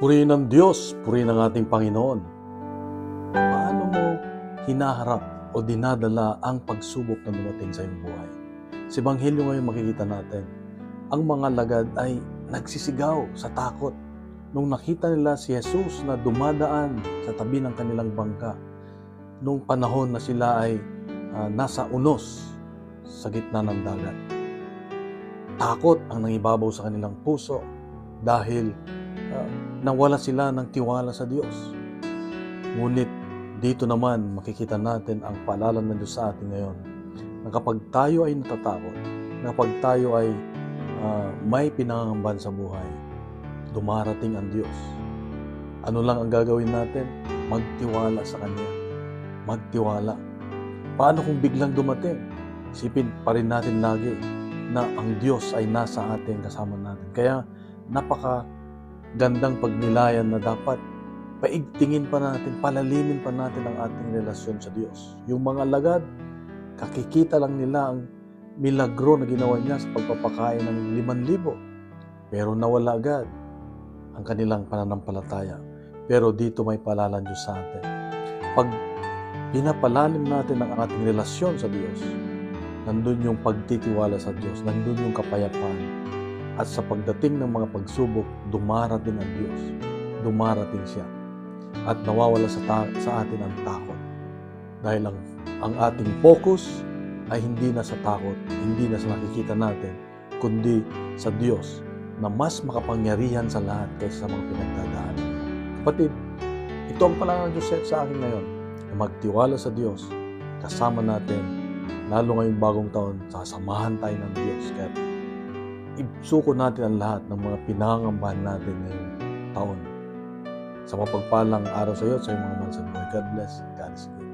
Purihin ng Diyos, purihin ng ating Panginoon. Paano mo hinaharap o dinadala ang pagsubok na dumating sa iyong buhay? Sa Ebanghelyo ngayon makikita natin, ang mga lagad ay nagsisigaw sa takot nung nakita nila si Jesus na dumadaan sa tabi ng kanilang bangka nung panahon na sila ay nasa unos sa gitna ng dagat. Takot ang nangibabaw sa kanilang puso dahil nawala sila ng tiwala sa Diyos. Ngunit dito naman makikita natin ang paalala ng Diyos sa atin ngayon na kapag tayo ay natatakot, kapag tayo ay may pinangangambahan sa buhay, dumarating ang Diyos. Ano lang ang gagawin natin? Magtiwala sa Kanya. Magtiwala. Paano kung biglang dumating? Isipin pa rin natin lagi na ang Diyos ay nasa atin, kasama natin. Kaya napakagandang pagnilayan na dapat paigtingin pa natin, palalimin pa natin ang ating relasyon sa Diyos. Yung mga lagad, kakikita lang nila ang milagro na ginawa niya sa pagpapakain ng 5,000. Pero nawala agad ang kanilang pananampalataya. Pero dito may paalala ng Diyos sa atin. Pag pinapalalim natin ang ating relasyon sa Diyos, nandun yung pagtitiwala sa Diyos, nandun yung kapayapaan. At sa pagdating ng mga pagsubok, dumarating ang Diyos. Dumarating siya. At nawawala sa atin ang takot. Dahil ang ating focus ay hindi na sa takot, hindi na sa nakikita natin, kundi sa Diyos na mas makapangyarihan sa lahat kaysa sa mga pinagdadaanan. Kapatid, ito ang paalala ng Diyos sa akin ngayon, na magtiwala sa Diyos, kasama natin, lalo ngayong bagong taon, sasamahan tayo ng Diyos. Kaya isuko natin ang lahat ng mga pinangangambahan natin ngayong taon. Sa mapagpalang araw sa iyo, sa iyong mga mahal sa buhay. God bless. God is good.